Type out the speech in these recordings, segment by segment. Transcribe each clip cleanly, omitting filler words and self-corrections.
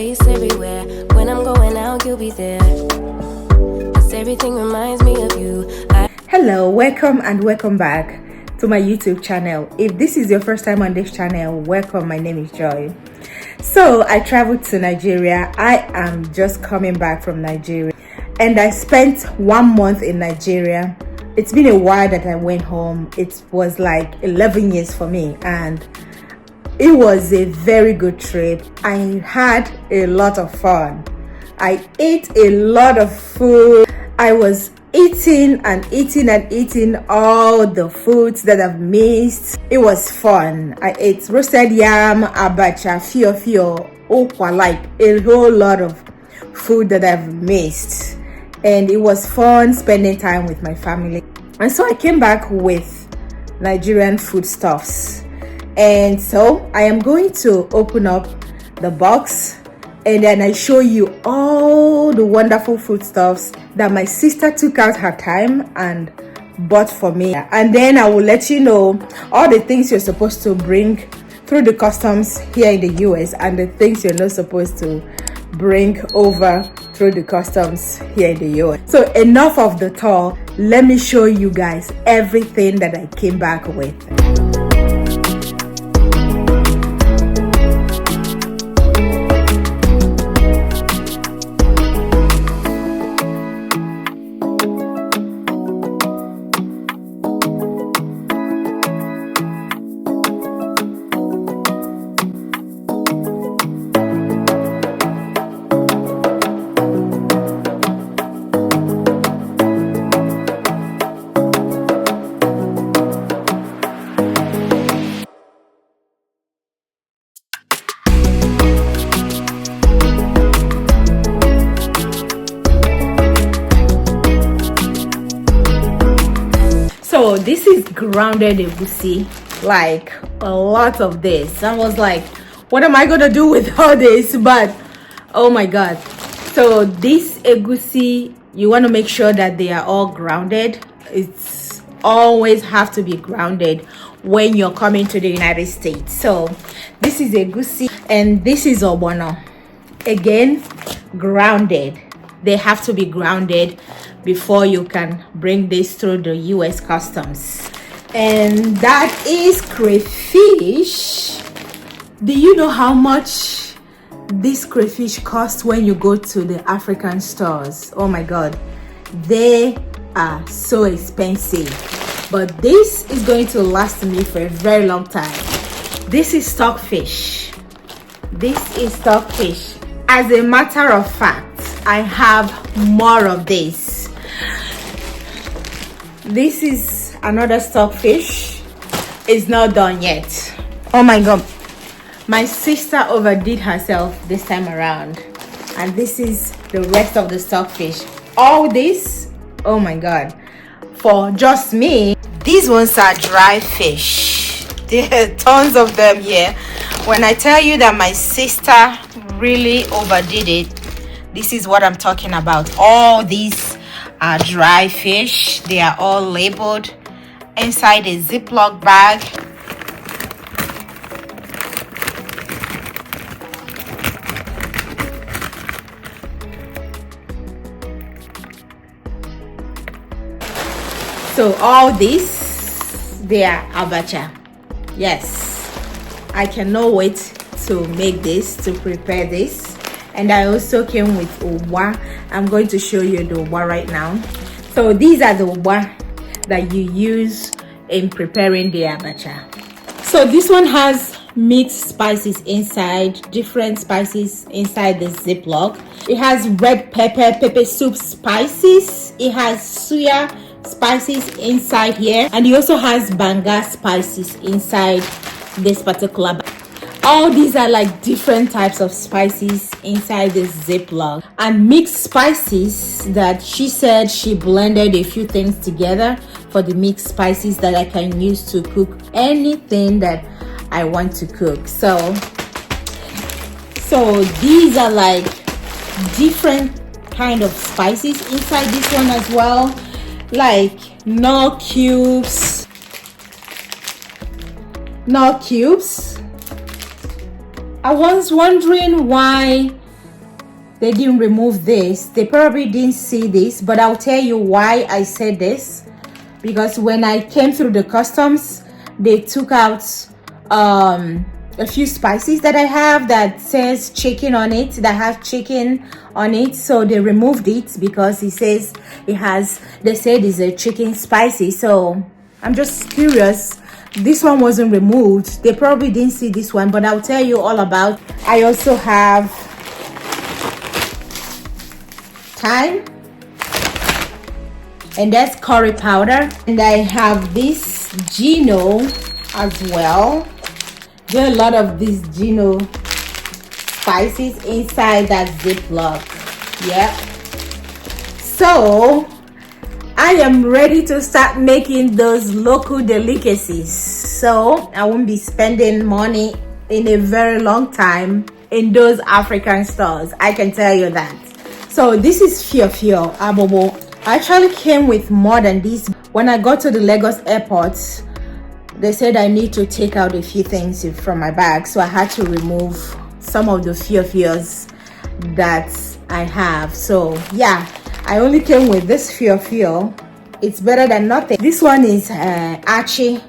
face everywhere. When I'm going out, you'll be there. 'Cause everything reminds me of you. Hello, welcome and welcome back to my YouTube channel. If this is your first time on this channel, welcome. My name is Joy. So I traveled to Nigeria. I am just coming back from Nigeria and I spent 1 month in Nigeria. It's been a while that I went home. It was like 11 years for me and it was a very good trip. I had a lot of fun. I ate a lot of food. I was eating all the foods that I've missed. It was fun. I ate roasted yam, abacha, fio, okwa, like a whole lot of food that I've missed. And it was fun spending time with my family. And so I came back with Nigerian foodstuffs. And so I am going to open up the box and then I show you all the wonderful foodstuffs that my sister took out her time and bought for me. And then I will let you know all the things you're supposed to bring through the customs here in the US and the things you're not supposed to bring over through the customs here in the US. So enough of the tour. Let me show you guys everything that I came back with. So this is grounded egusi, like a lot of this. I was like, what am I gonna do with all this? But oh my god. So this egusi, you want to make sure that they are all grounded. It's always have to be grounded when you're coming to the United States. So this is egusi and this is ogbono. Again, grounded. They have to be grounded before you can bring this through the US customs. And that is crayfish. Do you know how much this crayfish costs when you go to the African stores? Oh my god, they are so expensive, but this is going to last me for a very long time. This is stockfish. This is stockfish. As a matter of fact, I have more of this. This is another stockfish. It's not done yet. Oh my god, my sister overdid herself this time around, and this is the rest of the stockfish. All this, oh my god, for just me. These ones are dry fish. There are tons of them here. When I tell you that my sister really overdid it, this is what I'm talking about. All these are dry fish. They are all labeled inside a Ziploc bag. So all this, they are abacha. Yes, I cannot wait to make this, to prepare this. And I also came with uwa. I'm going to show you the uwa right now. So these are the uwa that you use in preparing the abacha. So this one has mixed spices inside, different spices inside the Ziploc. It has red pepper soup spices. It has suya spices inside here, and it also has banga spices inside this particular bag. All these are like different types of spices inside this Ziploc, and mixed spices that she said she blended a few things together for the mixed spices that I can use to cook anything that I want to cook. So these are like different kind of spices inside this one as well, like no cubes. I was wondering why they didn't remove this. They probably didn't see this, but I'll tell you why I said this. Because when I came through the customs, they took out a few spices that I have that says chicken on it, that have chicken on it. So they removed it because it says it has, they said it's a chicken spicy. So I'm just curious. This one wasn't removed. They probably didn't see this one, but I'll tell you all about. I also have thyme, and that's curry powder, and I have this Gino as well. There are a lot of these Gino spices inside that Ziploc. Yep. So I am ready to start making those local delicacies. So I won't be spending money in a very long time in those African stores. I can tell you that. So this is Fiofio Abobo. I actually came with more than this. When I got to the Lagos airport, they said I need to take out a few things from my bag. So I had to remove some of the Fiofios that I have. So yeah, I only came with this Fiofio. It's better than nothing. This one is achi.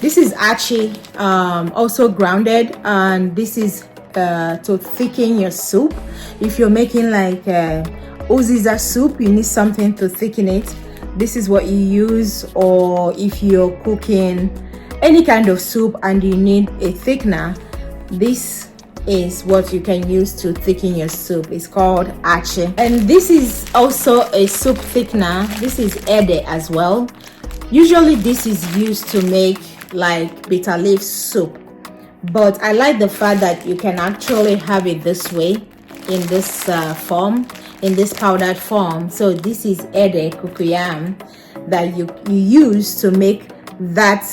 This is achi, also grounded, and this is to thicken your soup. If you're making like Oziza soup, you need something to thicken it. This is what you use. Or if you're cooking any kind of soup and you need a thickener, this is what you can use to thicken your soup. It's called achi. And this is also a soup thickener. This is ede as well. Usually this is used to make like bitter leaf soup, but I like the fact that you can actually have it this way, in this form, in this powdered form. So this is ede cocoyam that you use to make that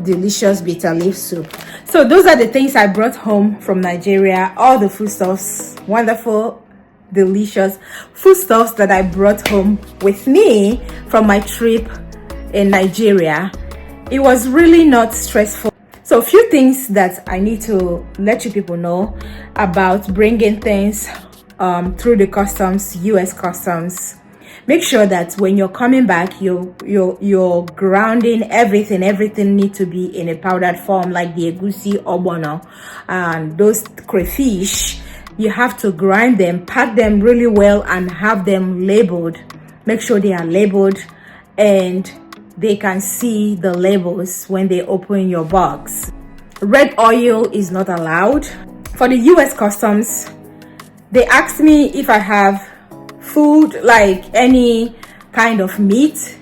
delicious bitter leaf soup. So those are the things I brought home from Nigeria. All the foodstuffs, wonderful, delicious foodstuffs that I brought home with me from my trip in Nigeria. It was really not stressful. So a few things that I need to let you people know about bringing things through the customs, US customs. Make sure that when you're coming back, you're grounding everything need to be in a powdered form, like the egusi, ogbono, and those crayfish. You have to grind them, pack them really well, and have them labeled. Make sure they are labeled and they can see the labels when they open your box. Red oil is not allowed. For the US customs, they asked me if I have food, like any kind of meat,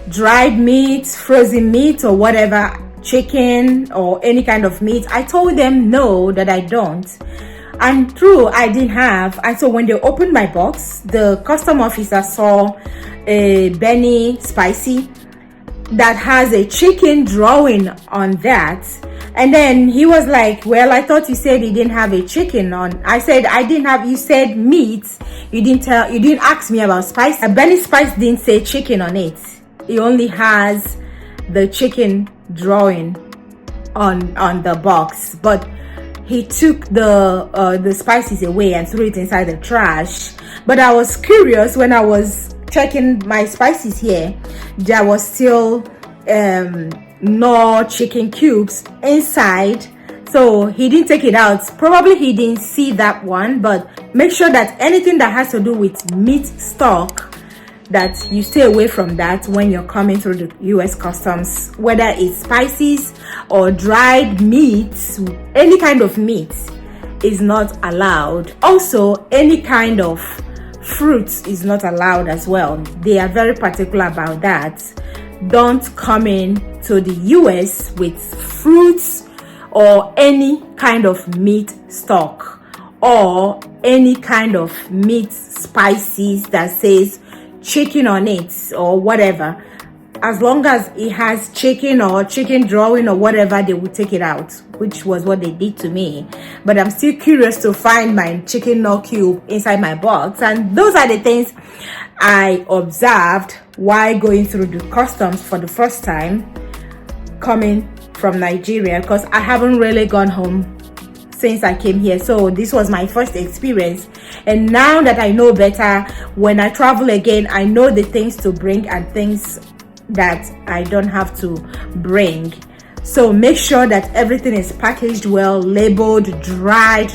dried meat, frozen meat, or whatever, chicken or any kind of meat. I told them no, that I don't. And true, I didn't have. And so when they opened my box, the custom officer saw a Benny spicy that has a chicken drawing on that. And then he was like, well, I thought you said you didn't have a chicken on. I said, I didn't have, you said meat. You didn't ask me about spice. Benny Spice didn't say chicken on it. It only has the chicken drawing on the box. But he took the spices away and threw it inside the trash. But I was curious when I was checking my spices here, there was still no chicken cubes inside. So he didn't take it out. Probably he didn't see that one. But make sure that anything that has to do with meat stock, that you stay away from that when you're coming through the US customs, whether it's spices or dried meats. Any kind of meat is not allowed. Also, any kind of fruits is not allowed as well. They are very particular about that. Don't come in to the US with fruits or any kind of meat stock or any kind of meat spices that says chicken on it or whatever. As long as it has chicken or chicken drawing or whatever, they will take it out, which was what they did to me. But I'm still curious to find my chicken no cube inside my box. And those are the things I observed while going through the customs for the first time coming from Nigeria, because I haven't really gone home since I came here. So this was my first experience And now that I know better, when I travel again, I know the things to bring and things that I don't have to bring. So make sure that everything is packaged well, labeled, dried.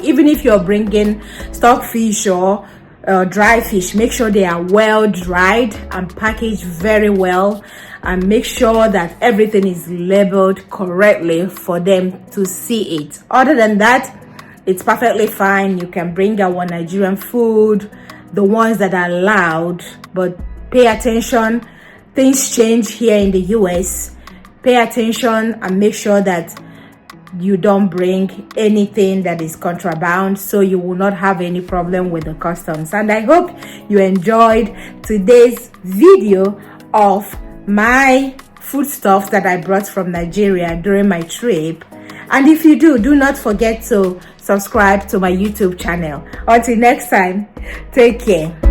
Even if you're bringing stockfish or dry fish, make sure they are well dried and packaged very well, and make sure that everything is labeled correctly for them to see it. Other than that, it's perfectly fine. You can bring our Nigerian food, the ones that are allowed, but pay attention. Things change here in the US. Pay attention and make sure that you don't bring anything that is contraband, so you will not have any problem with the customs. And I hope you enjoyed today's video of my foodstuffs that I brought from Nigeria during my trip. And if you do not forget to subscribe to my YouTube channel. Until next time, take care.